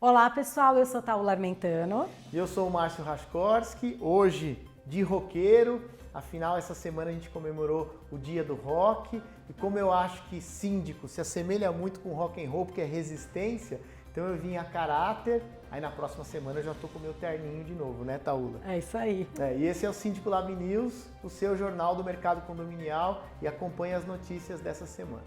Olá pessoal, eu sou Taula Armentano. E eu sou o Márcio Raskorski, hoje de roqueiro, afinal essa semana a gente comemorou o dia do rock e como eu acho que síndico se assemelha muito com rock and roll porque é resistência, então eu vim a caráter, aí na próxima semana eu já tô com o meu terninho de novo, né, Taula? É isso aí. E esse é o Síndico Lab News, o seu jornal do mercado condominial e acompanha as notícias dessa semana.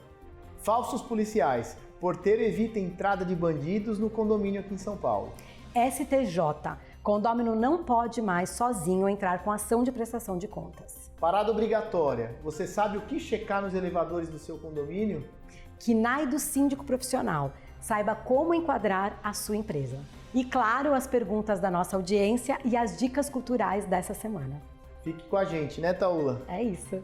Falsos policiais. Porteiro evita entrada de bandidos no condomínio aqui em São Paulo. STJ. Condômino não pode mais sozinho entrar com ação de prestação de contas. Parada obrigatória. Você sabe o que checar nos elevadores do seu condomínio? KNAI do síndico profissional. Saiba como enquadrar a sua empresa. E claro, as perguntas da nossa audiência e as dicas culturais dessa semana. Fique com a gente, né, Taula? É isso.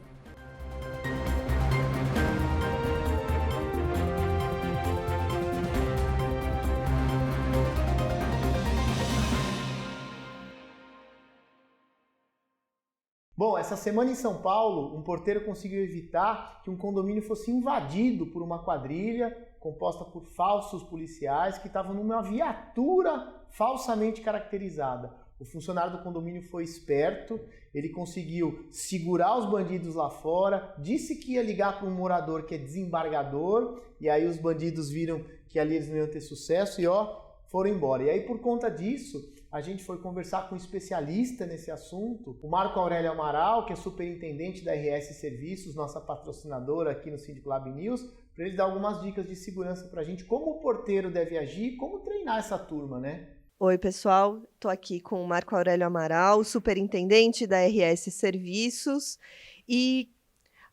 Bom, essa semana em São Paulo, um porteiro conseguiu evitar que um condomínio fosse invadido por uma quadrilha composta por falsos policiais que estavam numa viatura falsamente caracterizada. O funcionário do condomínio foi esperto, ele conseguiu segurar os bandidos lá fora, disse que ia ligar para um morador que é desembargador, e aí os bandidos viram que ali eles não iam ter sucesso e foram embora. E aí por conta disso, a gente foi conversar com um especialista nesse assunto, o Marco Aurélio Amaral, que é superintendente da RS Serviços, nossa patrocinadora aqui no Síndico Lab News, para ele dar algumas dicas de segurança para a gente, como o porteiro deve agir, como treinar essa turma, né? Oi, pessoal. Estou aqui com o Marco Aurélio Amaral, superintendente da RS Serviços. E,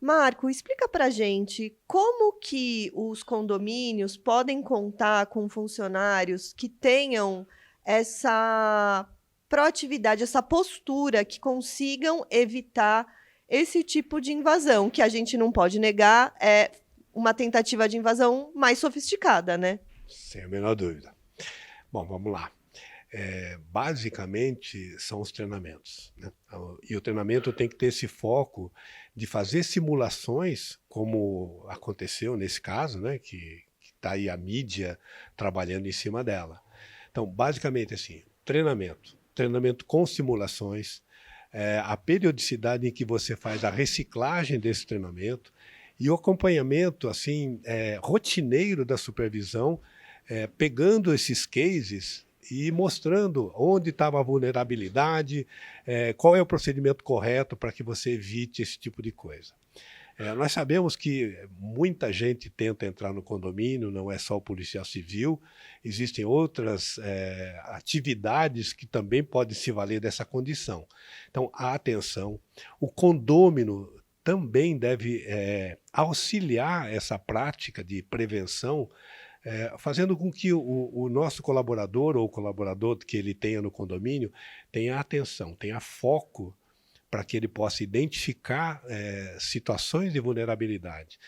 Marco, explica para a gente como que os condomínios podem contar com funcionários que tenham essa proatividade, essa postura, que consigam evitar esse tipo de invasão, que a gente não pode negar, é uma tentativa de invasão mais sofisticada, né? Sem a menor dúvida. Bom, vamos lá. Basicamente são os treinamentos, né? E o treinamento tem que ter esse foco de fazer simulações, como aconteceu nesse caso, né? Que está aí a mídia trabalhando em cima dela. Então, basicamente assim, treinamento com simulações, a periodicidade em que você faz a reciclagem desse treinamento e o acompanhamento assim, rotineiro da supervisão, pegando esses cases e mostrando onde estava a vulnerabilidade, qual é o procedimento correto para que você evite esse tipo de coisa. Nós sabemos que muita gente tenta entrar no condomínio, não é só o policial civil, existem outras atividades que também podem se valer dessa condição. Então, a atenção, o condômino também deve auxiliar essa prática de prevenção, fazendo com que o nosso colaborador ou o colaborador que ele tenha no condomínio tenha atenção, tenha foco para que ele possa identificar situações de vulnerabilidade.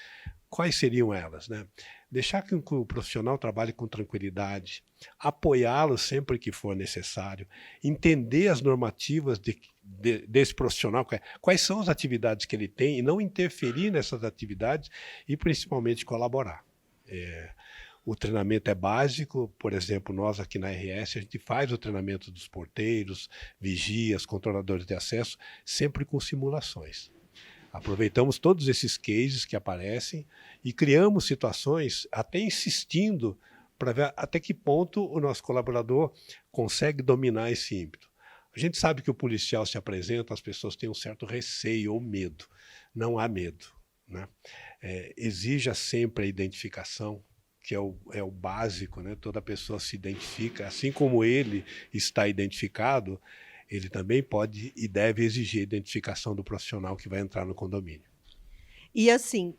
Quais seriam elas, né? Deixar que o profissional trabalhe com tranquilidade, apoiá-lo sempre que for necessário, entender as normativas desse profissional, quais são as atividades que ele tem e não interferir nessas atividades e principalmente colaborar. O treinamento é básico, por exemplo, nós aqui na RS, a gente faz o treinamento dos porteiros, vigias, controladores de acesso, sempre com simulações. Aproveitamos todos esses cases que aparecem e criamos situações, até insistindo, para ver até que ponto o nosso colaborador consegue dominar esse ímpeto. A gente sabe que o policial se apresenta, as pessoas têm um certo receio ou medo. Não há medo, né? Exija sempre a identificação, que é o básico, né? Toda pessoa se identifica, assim como ele está identificado, ele também pode e deve exigir a identificação do profissional que vai entrar no condomínio. E assim,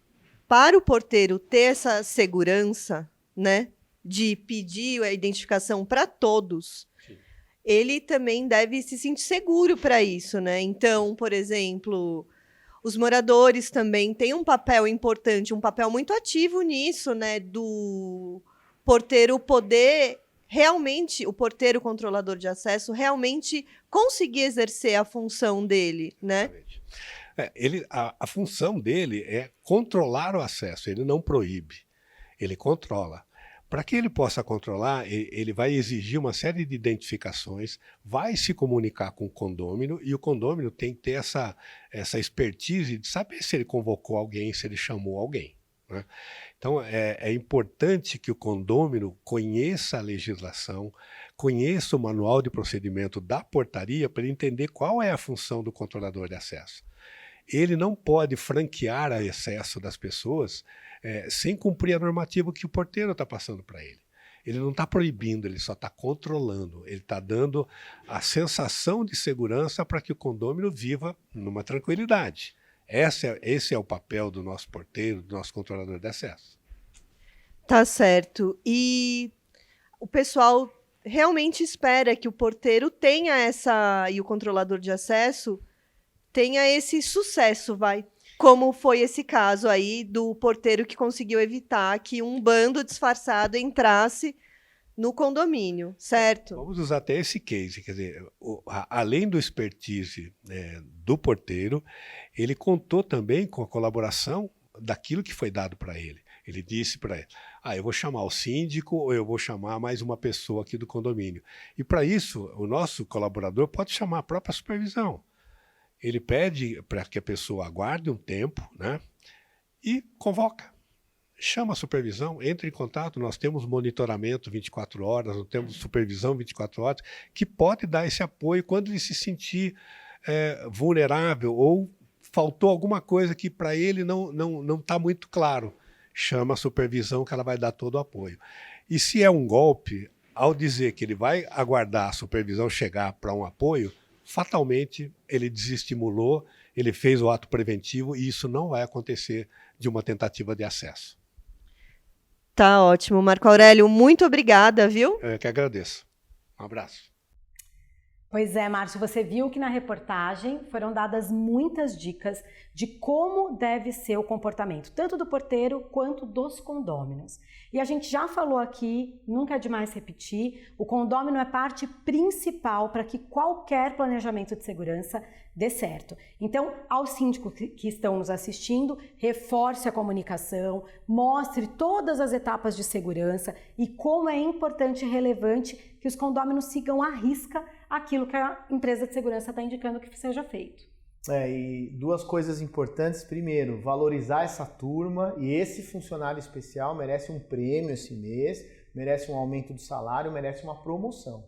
para o porteiro ter essa segurança, né, de pedir a identificação para todos, sim, ele também deve se sentir seguro para isso, né? Então, por exemplo, os moradores também têm um papel importante, um papel muito ativo nisso, né? Do porteiro poder realmente, o porteiro controlador de acesso, realmente conseguir exercer a função dele, né? Exatamente. A função dele é controlar o acesso, ele não proíbe, ele controla. Para que ele possa controlar, ele vai exigir uma série de identificações, vai se comunicar com o condômino, e o condômino tem que ter essa expertise de saber se ele convocou alguém, se ele chamou alguém, né? Então, é importante que o condômino conheça a legislação, conheça o manual de procedimento da portaria para ele entender qual é a função do controlador de acesso. Ele não pode franquear a excesso das pessoas sem cumprir a normativa que o porteiro está passando para ele. Ele não está proibindo, ele só está controlando. Ele está dando a sensação de segurança para que o condômino viva numa tranquilidade. Esse é o papel do nosso porteiro, do nosso controlador de acesso. Tá certo. E o pessoal realmente espera que o porteiro tenha e o controlador de acesso tenha esse sucesso, como foi esse caso aí do porteiro que conseguiu evitar que um bando disfarçado entrasse no condomínio, certo? Vamos usar até esse case, quer dizer, além do expertise do porteiro, ele contou também com a colaboração daquilo que foi dado para ele. Ele disse para ele, eu vou chamar o síndico ou eu vou chamar mais uma pessoa aqui do condomínio. E para isso, o nosso colaborador pode chamar a própria supervisão. Ele pede para que a pessoa aguarde um tempo, né, e convoca. Chama a supervisão, entre em contato, nós temos monitoramento 24 horas, nós temos supervisão 24 horas, que pode dar esse apoio quando ele se sentir vulnerável ou faltou alguma coisa que para ele não está muito claro. Chama a supervisão que ela vai dar todo o apoio. E se é um golpe, ao dizer que ele vai aguardar a supervisão chegar para um apoio, fatalmente ele desestimulou, ele fez o ato preventivo e isso não vai acontecer de uma tentativa de acesso. Tá ótimo, Marco Aurélio, muito obrigada, viu? Eu que agradeço. Um abraço. Pois é, Márcio, você viu que na reportagem foram dadas muitas dicas de como deve ser o comportamento, tanto do porteiro quanto dos condôminos. E a gente já falou aqui, nunca é demais repetir, o condômino é parte principal para que qualquer planejamento de segurança dê certo. Então, aos síndicos que estão nos assistindo, reforce a comunicação, mostre todas as etapas de segurança e como é importante e relevante que os condôminos sigam à risca aquilo que a empresa de segurança está indicando que seja feito. E duas coisas importantes. Primeiro, valorizar essa turma, e esse funcionário especial merece um prêmio esse mês, merece um aumento do salário, merece uma promoção.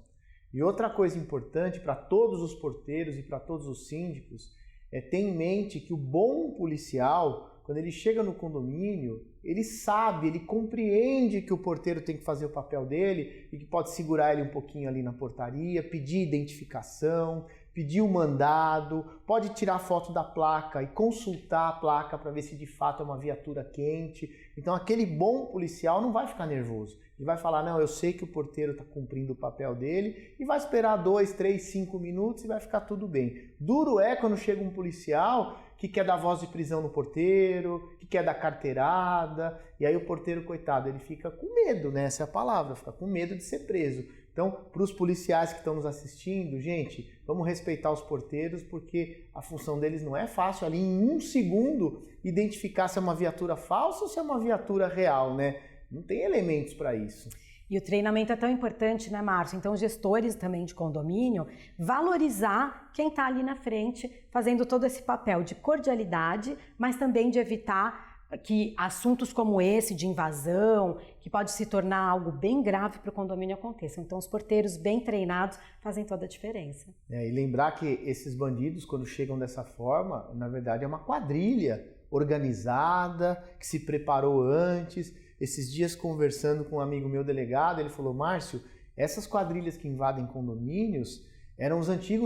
E outra coisa importante para todos os porteiros e para todos os síndicos é ter em mente que o bom policial, quando ele chega no condomínio, ele sabe, ele compreende que o porteiro tem que fazer o papel dele e que pode segurar ele um pouquinho ali na portaria, pedir identificação, pedir o mandado, pode tirar foto da placa e consultar a placa para ver se de fato é uma viatura quente. Então aquele bom policial não vai ficar nervoso. Ele vai falar, não, eu sei que o porteiro está cumprindo o papel dele, e vai esperar 2, 3, 5 minutos e vai ficar tudo bem. Duro é quando chega um policial que quer dar voz de prisão no porteiro, que quer dar carteirada, e aí o porteiro, coitado, ele fica com medo, né? Essa é a palavra, fica com medo de ser preso. Então, para os policiais que estão nos assistindo, gente, vamos respeitar os porteiros, porque a função deles não é fácil ali em 1 segundo identificar se é uma viatura falsa ou se é uma viatura real, né? Não tem elementos para isso. E o treinamento é tão importante, né, Márcio? Então, gestores também de condomínio, valorizar quem está ali na frente, fazendo todo esse papel de cordialidade, mas também de evitar que assuntos como esse, de invasão, que pode se tornar algo bem grave para o condomínio, aconteçam. Então, os porteiros bem treinados fazem toda a diferença. E lembrar que esses bandidos, quando chegam dessa forma, na verdade é uma quadrilha organizada, que se preparou antes. Esses dias, conversando com um amigo meu delegado, ele falou, Márcio, essas quadrilhas que invadem condomínios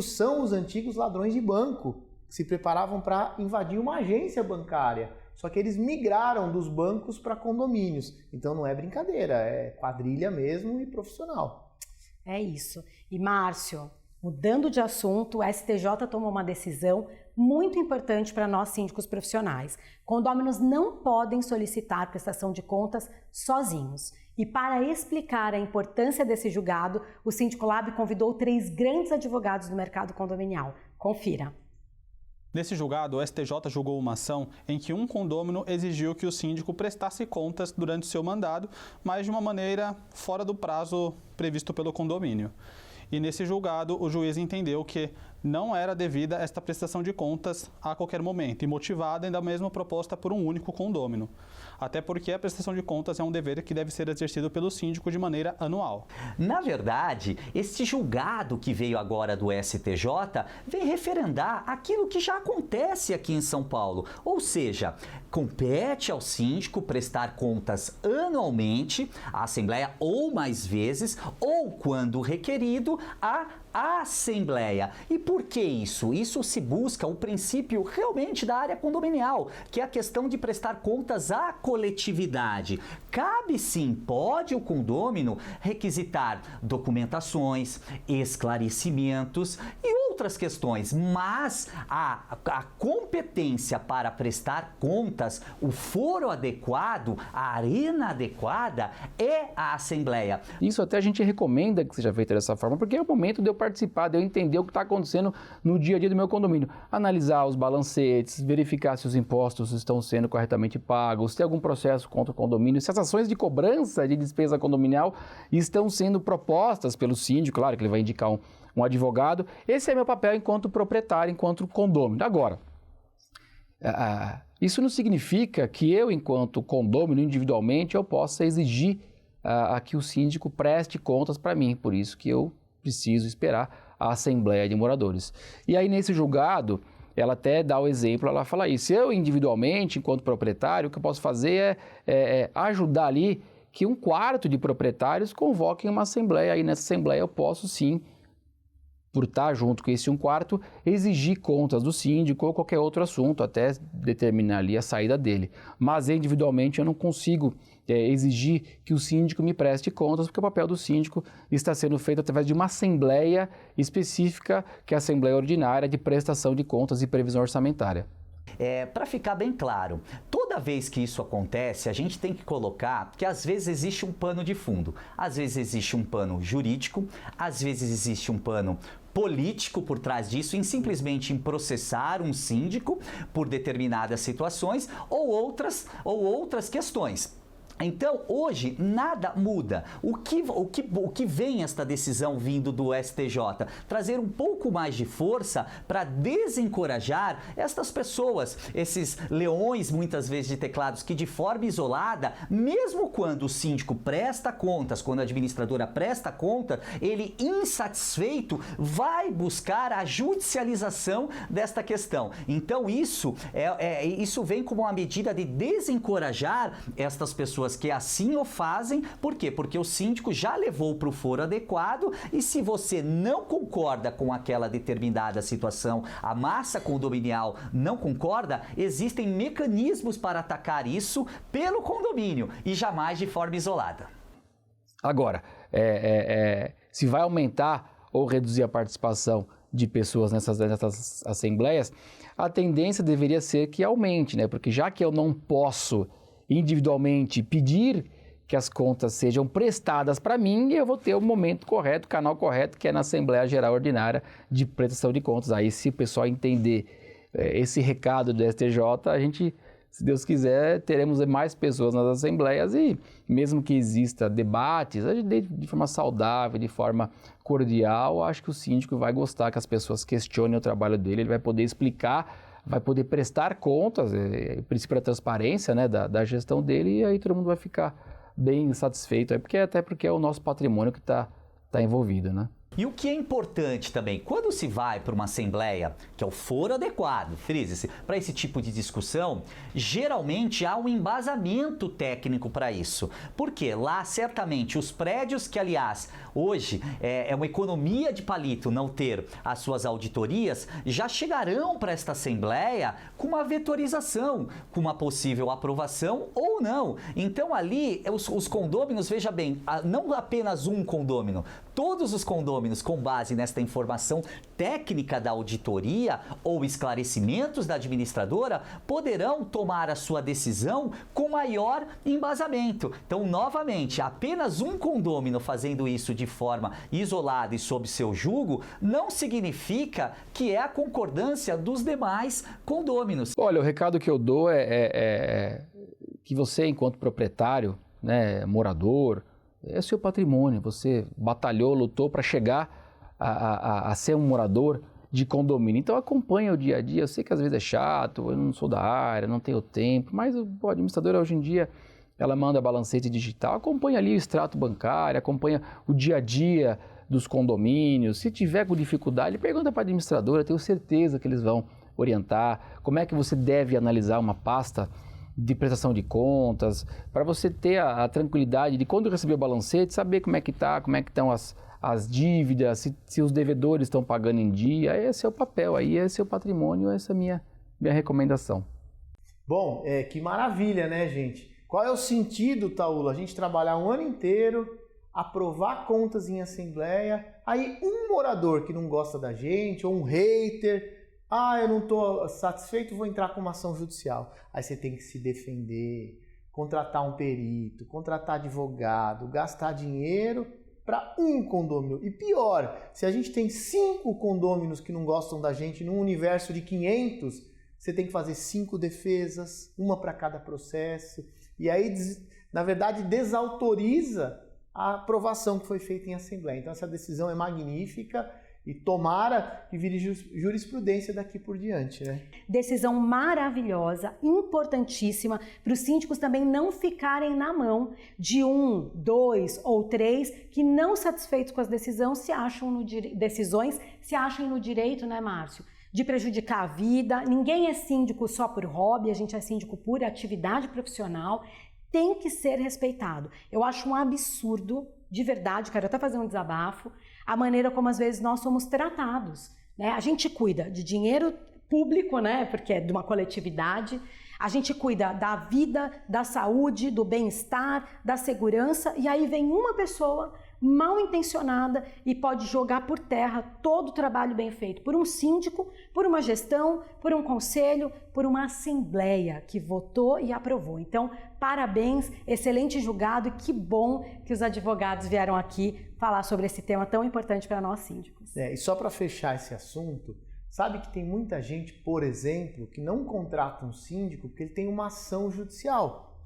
são os antigos ladrões de banco, que se preparavam para invadir uma agência bancária. Só que eles migraram dos bancos para condomínios. Então não é brincadeira, é quadrilha mesmo e profissional. É isso. E Márcio, mudando de assunto, o STJ tomou uma decisão muito importante para nós síndicos profissionais. Condôminos não podem solicitar prestação de contas sozinhos. E para explicar a importância desse julgado, o Síndico Lab convidou 3 grandes advogados do mercado condominial. Confira. Nesse julgado, o STJ julgou uma ação em que um condômino exigiu que o síndico prestasse contas durante seu mandado, mas de uma maneira fora do prazo previsto pelo condomínio. E nesse julgado, o juiz entendeu que não era devida esta prestação de contas a qualquer momento e motivada ainda mesmo proposta por um único condômino. Até porque a prestação de contas é um dever que deve ser exercido pelo síndico de maneira anual. Na verdade, este julgado que veio agora do STJ vem referendar aquilo que já acontece aqui em São Paulo. Ou seja, compete ao síndico prestar contas anualmente à Assembleia ou mais vezes, ou, quando requerido, à Assembleia. E por que isso? Isso se busca o princípio realmente da área condominial, que é a questão de prestar contas à coletividade. Cabe sim, pode o condômino requisitar documentações, esclarecimentos e outras questões, mas a competência para prestar contas, o foro adequado, a arena adequada é a Assembleia. Isso até a gente recomenda que seja feito dessa forma, porque é o momento de eu participar, de eu entender o que está acontecendo no dia a dia do meu condomínio. Analisar os balancetes, verificar se os impostos estão sendo corretamente pagos, se tem algum processo contra o condomínio, se as ações de cobrança de despesa condominial estão sendo propostas pelo síndico, claro que ele vai indicar um advogado. Esse é meu papel enquanto proprietário, enquanto condômino. Agora, isso não significa que eu, enquanto condômino, individualmente, eu possa exigir que o síndico preste contas para mim. Por isso que eu preciso esperar a Assembleia de Moradores. E aí, nesse julgado, ela até dá o exemplo, ela fala isso. Eu, individualmente, enquanto proprietário, o que eu posso fazer é ajudar ali que 1/4 de proprietários convoquem uma Assembleia. Aí, nessa Assembleia, eu posso, sim, por estar junto com esse 1/4, exigir contas do síndico ou qualquer outro assunto, até determinar ali a saída dele. Mas individualmente eu não consigo exigir que o síndico me preste contas, porque o papel do síndico está sendo feito através de uma assembleia específica, que é a Assembleia Ordinária de Prestação de Contas e Previsão Orçamentária. Para ficar bem claro, toda vez que isso acontece, a gente tem que colocar que às vezes existe um pano de fundo, às vezes existe um pano jurídico, às vezes existe um pano político por trás disso, simplesmente em processar um síndico por determinadas situações ou outras questões. Então, hoje, nada muda. O que vem esta decisão vindo do STJ? Trazer um pouco mais de força para desencorajar estas pessoas, esses leões, muitas vezes, de teclados, que de forma isolada, mesmo quando o síndico presta contas, quando a administradora presta conta, ele, insatisfeito, vai buscar a judicialização desta questão. Então, isso vem como uma medida de desencorajar estas pessoas que assim o fazem. Por quê? Porque o síndico já levou para o foro adequado, e se você não concorda com aquela determinada situação, a massa condominial não concorda, existem mecanismos para atacar isso pelo condomínio e jamais de forma isolada. Agora, se vai aumentar ou reduzir a participação de pessoas nessas assembleias, a tendência deveria ser que aumente, né? Porque já que eu não posso individualmente pedir que as contas sejam prestadas para mim, eu vou ter o momento correto, o canal correto, que é na Assembleia Geral Ordinária de Prestação de Contas. Aí, se o pessoal entender esse recado do STJ, a gente, se Deus quiser, teremos mais pessoas nas assembleias, e mesmo que exista debates, de forma saudável, de forma cordial, acho que o síndico vai gostar que as pessoas questionem o trabalho dele, ele vai poder explicar, vai poder prestar contas, o princípio da transparência, né, da gestão dele, e aí todo mundo vai ficar bem satisfeito, até porque é o nosso patrimônio que está envolvido, né? E o que é importante também, quando se vai para uma assembleia, que é o foro adequado, frise-se, para esse tipo de discussão, geralmente há um embasamento técnico para isso. Porque lá, certamente, os prédios que, aliás, hoje é uma economia de palito não ter as suas auditorias, já chegarão para esta assembleia com uma vetorização, com uma possível aprovação ou não. Então, ali, os condôminos, veja bem, não apenas um condômino, todos os condôminos, com base nesta informação técnica da auditoria ou esclarecimentos da administradora, poderão tomar a sua decisão com maior embasamento. Então, novamente, apenas um condômino fazendo isso de forma isolada e sob seu jugo, não significa que é a concordância dos demais condôminos. Olha, o recado que eu dou é que você, enquanto proprietário, né, morador, é seu patrimônio. Você batalhou, lutou para chegar a ser um morador de condomínio. Então acompanha o dia a dia. Eu sei que às vezes é chato, eu não sou da área, não tenho tempo, mas a administradora hoje em dia, ela manda balancete digital, acompanha ali o extrato bancário, acompanha o dia a dia dos condomínios. Se tiver com dificuldade, pergunta para a administradora, tenho certeza que eles vão orientar como é que você deve analisar uma pasta de prestação de contas, para você ter a tranquilidade de quando receber o balancete, saber como é que está, como é que estão as dívidas, se os devedores estão pagando em dia. Esse é o papel aí, esse é o patrimônio, essa é a minha recomendação. Bom, que maravilha, né, gente? Qual é o sentido, Taula? A gente trabalhar um ano inteiro, aprovar contas em assembleia, aí um morador que não gosta da gente, ou um hater, eu não estou satisfeito, vou entrar com uma ação judicial. Aí você tem que se defender, contratar um perito, contratar advogado, gastar dinheiro para um condômino. E pior, se a gente tem 5 condôminos que não gostam da gente num universo de 500, você tem que fazer 5 defesas, uma para cada processo. E aí, na verdade, desautoriza a aprovação que foi feita em assembleia. Então essa decisão é magnífica e tomara que vire jurisprudência daqui por diante, né? Decisão maravilhosa, importantíssima, para os síndicos também não ficarem na mão de 1, 2 ou 3 que não satisfeitos com as decisões se acham no direito, né, Márcio, de prejudicar a vida. Ninguém é síndico só por hobby, a gente é síndico por atividade profissional, tem que ser respeitado. Eu acho um absurdo, de verdade, quero até fazer um desabafo, a maneira como às vezes nós somos tratados, né? A gente cuida de dinheiro público, né? Porque é de uma coletividade, a gente cuida da vida, da saúde, do bem-estar, da segurança, e aí vem uma pessoa mal intencionada e pode jogar por terra todo o trabalho bem feito por um síndico, por uma gestão, por um conselho, por uma assembleia que votou e aprovou. Então, parabéns, excelente julgado, e que bom que os advogados vieram aqui falar sobre esse tema tão importante para nós síndicos. E só para fechar esse assunto, sabe que tem muita gente, por exemplo, que não contrata um síndico porque ele tem uma ação judicial.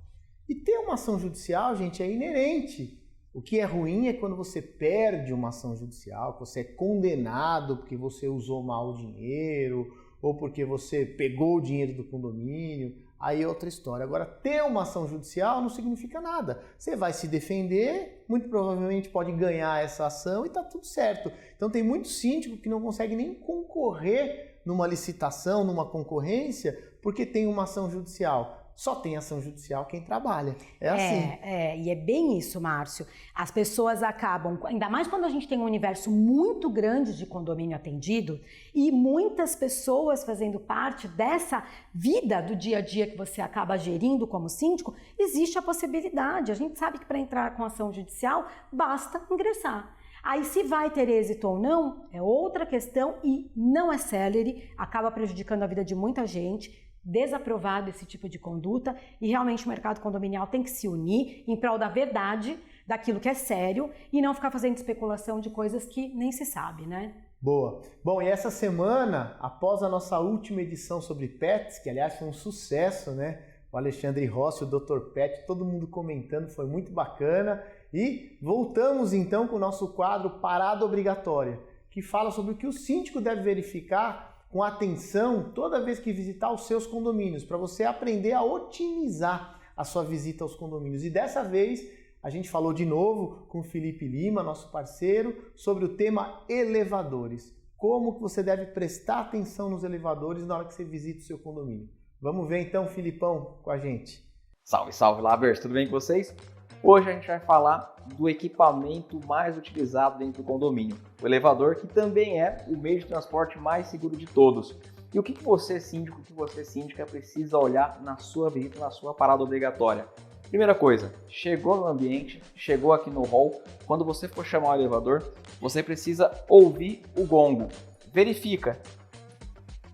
E ter uma ação judicial, gente, é inerente. O que é ruim é quando você perde uma ação judicial, que você é condenado porque você usou mal o dinheiro ou porque você pegou o dinheiro do condomínio, aí é outra história. Agora, ter uma ação judicial não significa nada. Você vai se defender, muito provavelmente pode ganhar essa ação e tá tudo certo. Então tem muito síndico que não consegue nem concorrer numa licitação, numa concorrência, porque tem uma ação judicial. Só tem ação judicial quem trabalha. É assim. E é bem isso, Márcio. As pessoas acabam, ainda mais quando a gente tem um universo muito grande de condomínio atendido e muitas pessoas fazendo parte dessa vida do dia a dia que você acaba gerindo como síndico, existe a possibilidade. A gente sabe que para entrar com ação judicial basta ingressar. Aí se vai ter êxito ou não é outra questão e não é célere, acaba prejudicando a vida de muita gente. Desaprovado esse tipo de conduta e realmente o mercado condominial tem que se unir em prol da verdade, daquilo que é sério e não ficar fazendo especulação de coisas que nem se sabe, né? Boa. Bom, e essa semana, após a nossa última edição sobre pets, que aliás foi um sucesso, né? O Alexandre Rossi, o Dr. Pet, todo mundo comentando, foi muito bacana. E voltamos então com o nosso quadro Parada Obrigatória, que fala sobre o que o síndico deve verificar com atenção toda vez que visitar os seus condomínios, para você aprender a otimizar a sua visita aos condomínios. E dessa vez a gente falou de novo com o Felipe Lima, nosso parceiro, sobre o tema elevadores. Como que você deve prestar atenção nos elevadores na hora que você visita o seu condomínio. Vamos ver então, Filipão, com a gente. Salve, salve, Labers, tudo bem com vocês? Hoje a gente vai falar do equipamento mais utilizado dentro do condomínio, o elevador, que também é o meio de transporte mais seguro de todos. E o que você, síndico, o que você, síndica, precisa olhar na sua visita, na sua parada obrigatória? Primeira coisa, chegou no ambiente, chegou aqui no hall, quando você for chamar o elevador, você precisa ouvir o gongo. Verifica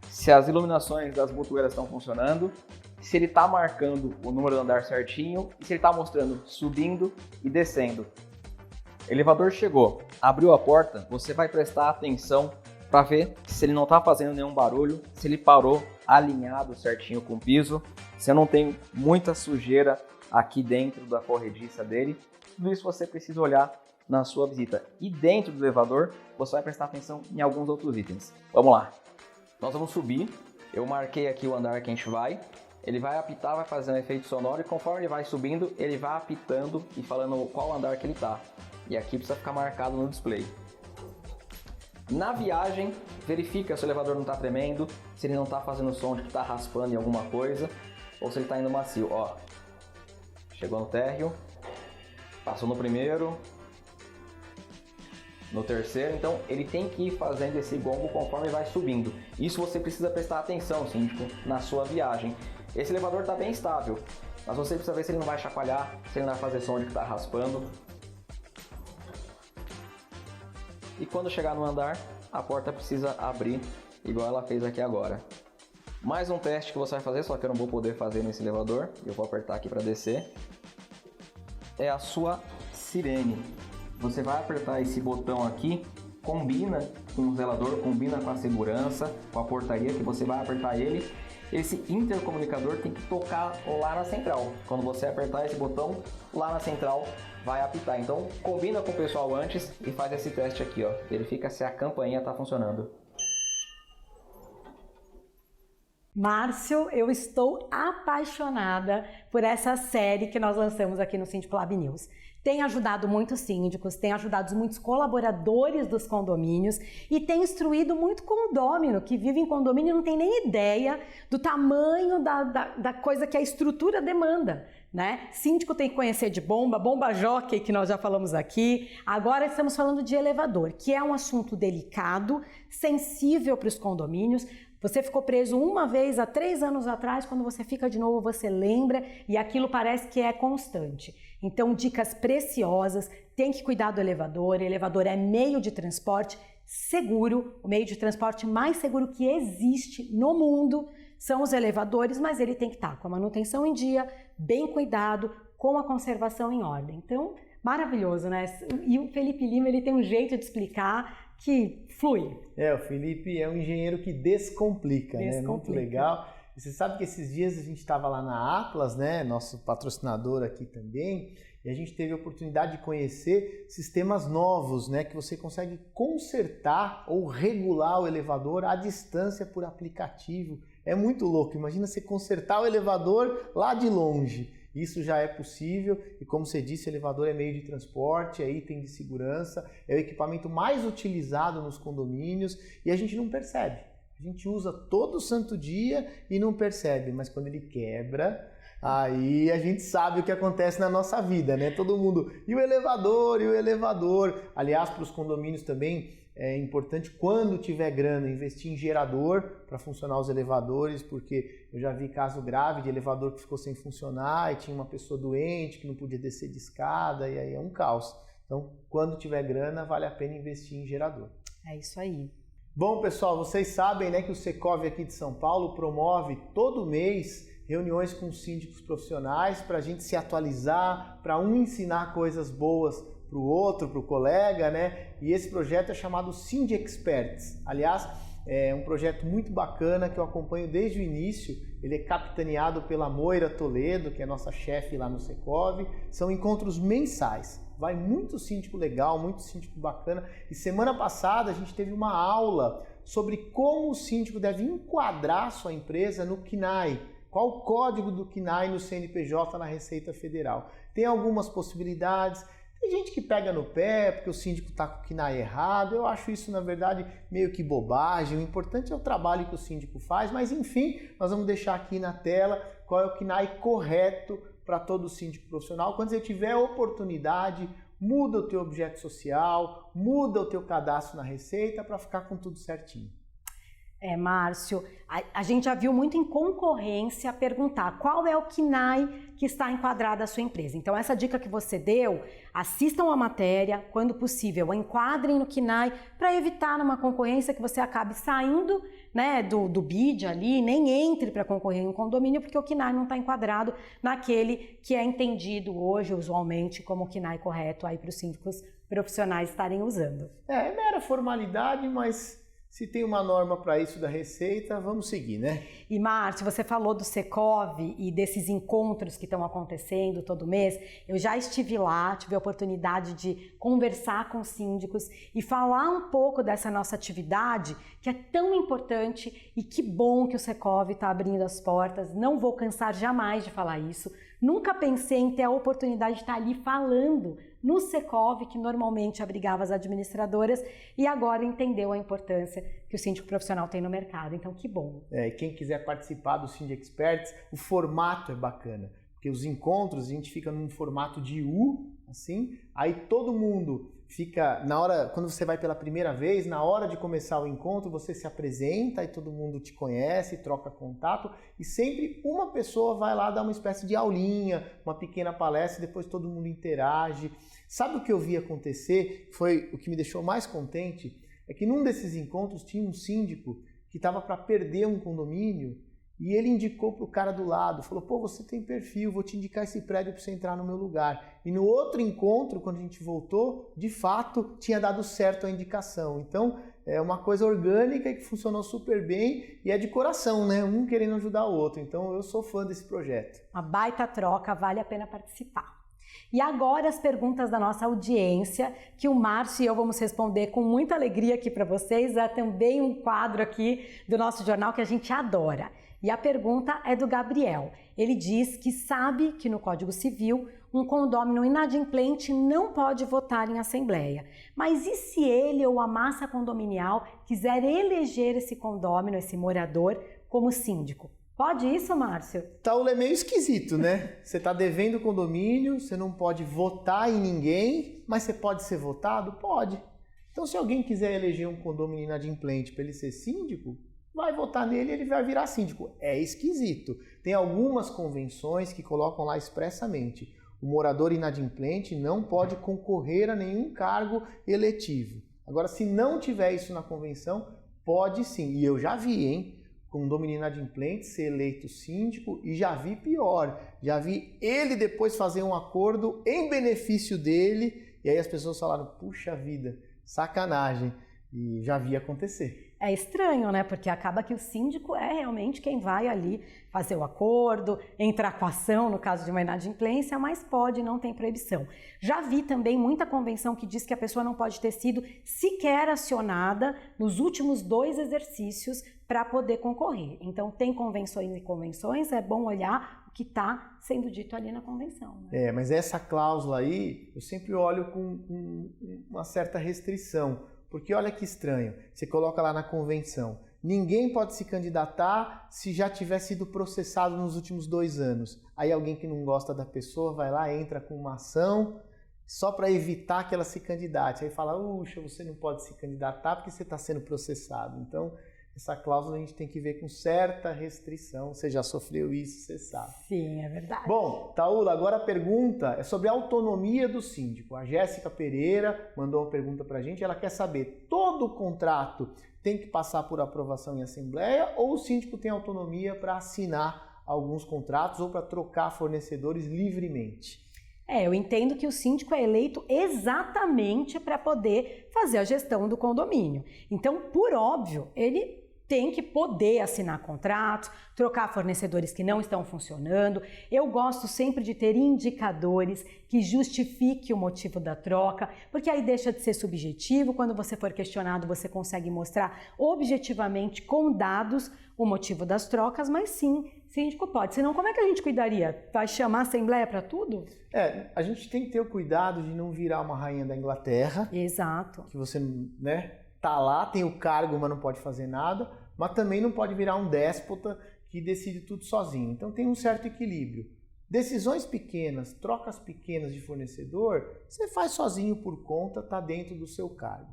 se as iluminações das botoeiras estão funcionando, se ele está marcando o número do andar certinho e se ele está mostrando subindo e descendo. Elevador chegou, abriu a porta, você vai prestar atenção para ver se ele não está fazendo nenhum barulho, se ele parou alinhado certinho com o piso, se não tem muita sujeira aqui dentro da corrediça dele. Tudo isso você precisa olhar na sua visita. E dentro do elevador, você vai prestar atenção em alguns outros itens. Vamos lá. Nós vamos subir. Eu marquei aqui o andar que a gente vai. Ele vai apitar, vai fazer um efeito sonoro e conforme ele vai subindo, ele vai apitando e falando qual andar que ele está. E aqui precisa ficar marcado no display. Na viagem, verifica se o elevador não está tremendo, se ele não está fazendo som de que está raspando em alguma coisa, ou se ele está indo macio. Ó, chegou no térreo, passou no primeiro, no terceiro, então ele tem que ir fazendo esse gongo conforme vai subindo. Isso você precisa prestar atenção, síndico, na sua viagem. Esse elevador está bem estável, mas você precisa ver se ele não vai chacoalhar, se ele não vai fazer som de que está raspando. E quando chegar no andar, a porta precisa abrir, igual ela fez aqui agora. Mais um teste que você vai fazer, só que eu não vou poder fazer nesse elevador. Eu vou apertar aqui para descer. É a sua sirene. Você vai apertar esse botão aqui, combina com o zelador, combina com a segurança, com a portaria, que você vai apertar ele. Esse intercomunicador tem que tocar lá na central. Quando você apertar esse botão, lá na central vai apitar. Então combina com o pessoal antes e faz esse teste aqui, ó. Verifica se a campainha está funcionando. Márcio, eu estou apaixonada por essa série que nós lançamos aqui no Síndico Lab News. Tem ajudado muitos síndicos, tem ajudado muitos colaboradores dos condomínios e tem instruído muito condômino que vive em condomínio e não tem nem ideia do tamanho da coisa que a estrutura demanda, né? Síndico tem que conhecer de bomba jockey, que nós já falamos aqui. Agora estamos falando de elevador, que é um assunto delicado, sensível para os condomínios. Você ficou preso uma vez há 3 anos atrás, quando você fica de novo, você lembra e aquilo parece que é constante. Então, dicas preciosas, tem que cuidar do elevador. O elevador é meio de transporte seguro, o meio de transporte mais seguro que existe no mundo são os elevadores, mas ele tem que estar com a manutenção em dia, bem cuidado, com a conservação em ordem. Então, maravilhoso, né? E o Felipe Lima, ele tem um jeito de explicar que flui. O Felipe é um engenheiro que descomplica, né? Muito legal. E você sabe que esses dias a gente estava lá na Atlas, né? Nosso patrocinador aqui também, e a gente teve a oportunidade de conhecer sistemas novos, né? Que você consegue consertar ou regular o elevador à distância por aplicativo. É muito louco. Imagina você consertar o elevador lá de longe. Isso já é possível e, como você disse, o elevador é meio de transporte, é item de segurança, é o equipamento mais utilizado nos condomínios e a gente não percebe. A gente usa todo santo dia e não percebe, mas quando ele quebra, aí a gente sabe o que acontece na nossa vida, né? Todo mundo, e o elevador, e o elevador. Aliás, para os condomínios também, é importante, quando tiver grana, investir em gerador para funcionar os elevadores, porque eu já vi caso grave de elevador que ficou sem funcionar e tinha uma pessoa doente que não podia descer de escada e aí é um caos. Então, quando tiver grana, vale a pena investir em gerador. É isso aí. Bom, pessoal, vocês sabem, né, que o Secov aqui de São Paulo promove todo mês reuniões com síndicos profissionais para a gente se atualizar, para um ensinar coisas boas para o outro, para o colega, né? E esse projeto é chamado Sind Experts. Aliás, é um projeto muito bacana que eu acompanho desde o início. Ele é capitaneado pela Moira Toledo, que é nossa chefe lá no Secov. São encontros mensais. Vai muito síndico legal, muito síndico bacana. E semana passada a gente teve uma aula sobre como o síndico deve enquadrar sua empresa no CNAE. Qual o código do CNAE no CNPJ na Receita Federal? Tem algumas possibilidades. Tem gente que pega no pé porque o síndico está com o CNAE errado. Eu acho isso, na verdade, meio que bobagem. O importante é o trabalho que o síndico faz. Mas, enfim, nós vamos deixar aqui na tela qual é o CNAE correto para todo síndico profissional. Quando você tiver oportunidade, muda o teu objeto social, muda o teu cadastro na Receita para ficar com tudo certinho. Márcio, a gente já viu muito em concorrência perguntar qual é o CNAE que está enquadrado a sua empresa. Então, essa dica que você deu, assistam a matéria, quando possível, enquadrem no CNAE para evitar numa concorrência que você acabe saindo, né, do bid ali, nem entre para concorrer em um condomínio, porque o CNAE não está enquadrado naquele que é entendido hoje, usualmente, como o CNAE correto aí para os síndicos profissionais estarem usando. É mera formalidade, mas se tem uma norma para isso da Receita, vamos seguir, né? E, Márcio, você falou do Secov e desses encontros que estão acontecendo todo mês. Eu já estive lá, tive a oportunidade de conversar com síndicos e falar um pouco dessa nossa atividade, que é tão importante, e que bom que o Secov está abrindo as portas. Não vou cansar jamais de falar isso. Nunca pensei em ter a oportunidade de estar ali falando no Secov, que normalmente abrigava as administradoras, e agora entendeu a importância que o síndico profissional tem no mercado. Então, que bom. E quem quiser participar do Síndico Experts, o formato é bacana, porque os encontros a gente fica num formato de U, assim, aí todo mundo fica, na hora, quando você vai pela primeira vez, na hora de começar o encontro, você se apresenta e todo mundo te conhece, troca contato, e sempre uma pessoa vai lá dar uma espécie de aulinha, uma pequena palestra, e depois todo mundo interage. Sabe o que eu vi acontecer? Foi o que me deixou mais contente? É que num desses encontros tinha um síndico que estava para perder um condomínio e ele indicou para o cara do lado, falou, pô, você tem perfil, vou te indicar esse prédio para você entrar no meu lugar. E no outro encontro, quando a gente voltou, de fato, tinha dado certo a indicação. Então, é uma coisa orgânica que funcionou super bem e é de coração, né? Um querendo ajudar o outro. Então, eu sou fã desse projeto. Uma baita troca, vale a pena participar. E agora as perguntas da nossa audiência, que o Márcio e eu vamos responder com muita alegria aqui para vocês. É também um quadro aqui do nosso jornal que a gente adora. E a pergunta é do Gabriel. Ele diz que sabe que no Código Civil um condômino inadimplente não pode votar em assembleia. Mas e se ele ou a massa condominial quiser eleger esse condômino, esse morador, como síndico? Pode isso, Márcio? Taula é meio esquisito, né? Você está devendo o condomínio, você não pode votar em ninguém, mas você pode ser votado? Pode. Então, se alguém quiser eleger um condômino inadimplente para ele ser síndico, vai votar nele e ele vai virar síndico. É esquisito. Tem algumas convenções que colocam lá expressamente: o morador inadimplente não pode concorrer a nenhum cargo eletivo. Agora, se não tiver isso na convenção, pode sim. E eu já vi, hein? Condomínio inadimplente ser eleito síndico, e já vi pior. Já vi ele depois fazer um acordo em benefício dele, e aí as pessoas falaram, puxa vida, sacanagem. E já vi acontecer. É estranho, né? Porque acaba que o síndico é realmente quem vai ali fazer o acordo, entrar com a ação no caso de uma inadimplência, mas pode, não tem proibição. Já vi também muita convenção que diz que a pessoa não pode ter sido sequer acionada nos últimos 2 exercícios para poder concorrer. Então tem convenções e convenções, é bom olhar o que está sendo dito ali na convenção. Né? Mas essa cláusula aí, eu sempre olho com uma certa restrição. Porque olha que estranho, você coloca lá na convenção, ninguém pode se candidatar se já tiver sido processado nos últimos 2 anos. Aí alguém que não gosta da pessoa vai lá, entra com uma ação só para evitar que ela se candidate. Aí fala, uxa, você não pode se candidatar porque você está sendo processado. Então, essa cláusula a gente tem que ver com certa restrição. Você já sofreu isso, você sabe. Sim, é verdade. Bom, Taula, agora a pergunta é sobre a autonomia do síndico. A Jéssica Pereira mandou uma pergunta para a gente. Ela quer saber, todo contrato tem que passar por aprovação em assembleia ou o síndico tem autonomia para assinar alguns contratos ou para trocar fornecedores livremente? Eu entendo que o síndico é eleito exatamente para poder fazer a gestão do condomínio. Então, por óbvio, ele tem que poder assinar contratos, trocar fornecedores que não estão funcionando. Eu gosto sempre de ter indicadores que justifiquem o motivo da troca, porque aí deixa de ser subjetivo. Quando você for questionado, você consegue mostrar objetivamente, com dados, o motivo das trocas, mas sim, síndico pode. Senão, como é que a gente cuidaria? Vai chamar a assembleia para tudo? A gente tem que ter o cuidado de não virar uma rainha da Inglaterra. Exato. Que você, tá lá, tem o cargo, mas não pode fazer nada, mas também não pode virar um déspota que decide tudo sozinho. Então tem um certo equilíbrio. Decisões pequenas, trocas pequenas de fornecedor, você faz sozinho por conta, tá dentro do seu cargo.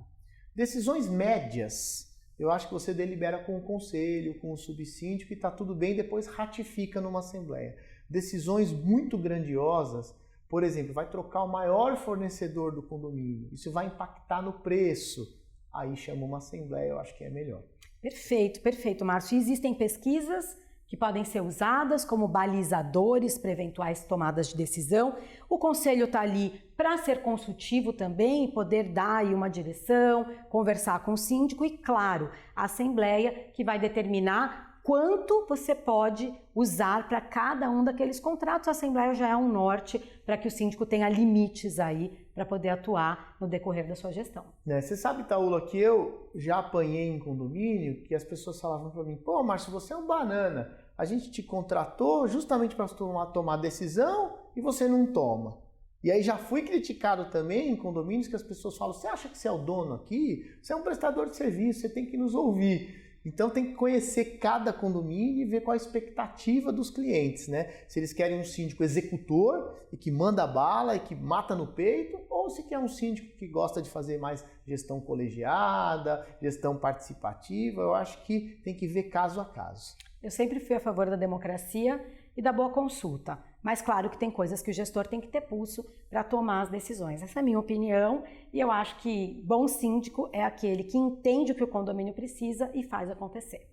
Decisões médias, eu acho que você delibera com o conselho, com o subsíndico e tá tudo bem, depois ratifica numa assembleia. Decisões muito grandiosas, por exemplo, vai trocar o maior fornecedor do condomínio, isso vai impactar no preço. Aí chama uma assembleia, eu acho que é melhor. Perfeito, perfeito, Márcio. Existem pesquisas que podem ser usadas como balizadores para eventuais tomadas de decisão. O conselho está ali para ser consultivo também, poder dar aí uma direção, conversar com o síndico e, claro, a assembleia que vai determinar quanto você pode usar para cada um daqueles contratos. A assembleia já é um norte para que o síndico tenha limites aí para poder atuar no decorrer da sua gestão. Você sabe, Taula, que eu já apanhei em condomínio que as pessoas falavam para mim: pô, Márcio, você é um banana, a gente te contratou justamente para tomar decisão e você não toma. E aí já fui criticado também em condomínios que as pessoas falam: você acha que você é o dono aqui? Você é um prestador de serviço, você tem que nos ouvir. Então tem que conhecer cada condomínio e ver qual a expectativa dos clientes, né? Se eles querem um síndico executor e que manda bala e que mata no peito, ou se quer um síndico que gosta de fazer mais gestão colegiada, gestão participativa. Eu acho que tem que ver caso a caso. Eu sempre fui a favor da democracia e da boa consulta, mas claro que tem coisas que o gestor tem que ter pulso para tomar as decisões. Essa é a minha opinião e eu acho que bom síndico é aquele que entende o que o condomínio precisa e faz acontecer.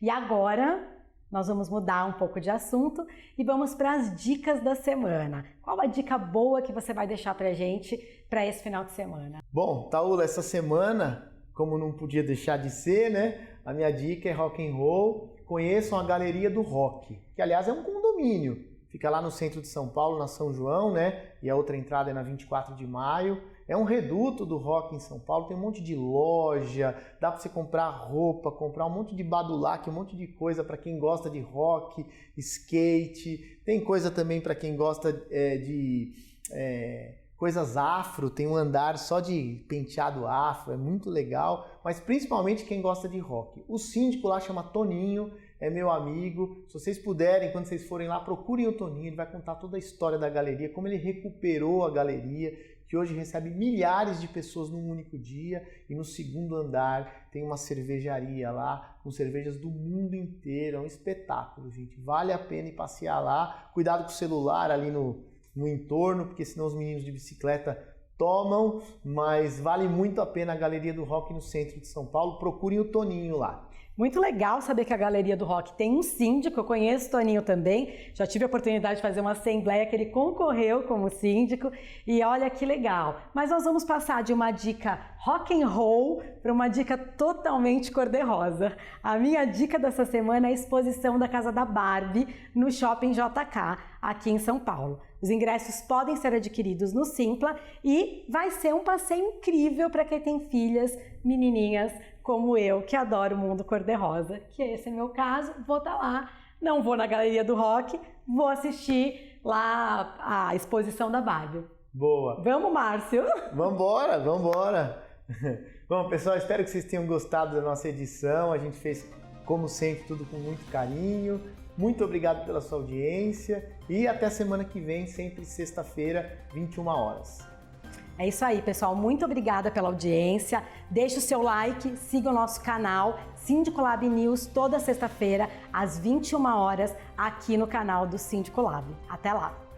E agora nós vamos mudar um pouco de assunto e vamos para as dicas da semana. Qual a dica boa que você vai deixar para a gente para esse final de semana? Bom, Taula, essa semana, como não podia deixar de ser, né? A minha dica é rock and roll. Conheçam a Galeria do Rock, que aliás é um condomínio. Fica lá no centro de São Paulo, na São João, né? E a outra entrada é na 24 de maio. É um reduto do rock em São Paulo, tem um monte de loja, dá para você comprar roupa, comprar um monte de badulaque, um monte de coisa para quem gosta de rock, skate. Tem coisa também para quem gosta de coisas afro, tem um andar só de penteado afro, é muito legal, mas principalmente quem gosta de rock. O síndico lá chama Toninho, é meu amigo. Se vocês puderem, quando vocês forem lá, procurem o Toninho, ele vai contar toda a história da galeria, como ele recuperou a galeria, que hoje recebe milhares de pessoas num único dia, e no segundo andar tem uma cervejaria lá, com cervejas do mundo inteiro, é um espetáculo, gente. Vale a pena ir passear lá, cuidado com o celular ali no entorno, porque senão os meninos de bicicleta tomam, mas vale muito a pena a Galeria do Rock no centro de São Paulo. Procurem o Toninho lá. Muito legal saber que a Galeria do Rock tem um síndico, eu conheço o Toninho também, já tive a oportunidade de fazer uma assembleia que ele concorreu como síndico e olha que legal. Mas nós vamos passar de uma dica rock and roll para uma dica totalmente cor-de-rosa. A minha dica dessa semana é a exposição da Casa da Barbie no Shopping JK, aqui em São Paulo. Os ingressos podem ser adquiridos no Simpla e vai ser um passeio incrível para quem tem filhas, menininhas como eu, que adoro o mundo cor-de-rosa, que esse é meu caso. Vou estar lá, não vou na Galeria do Rock, vou assistir lá a exposição da Barbie. Boa! Vamos, Márcio! Vambora, vambora! Bom, pessoal, espero que vocês tenham gostado da nossa edição. A gente fez, como sempre, tudo com muito carinho. Muito obrigado pela sua audiência e até semana que vem, sempre sexta-feira, 21 horas. É isso aí, pessoal. Muito obrigada pela audiência. Deixe o seu like, siga o nosso canal Síndico Lab News toda sexta-feira, às 21 horas, aqui no canal do Síndico Lab. Até lá!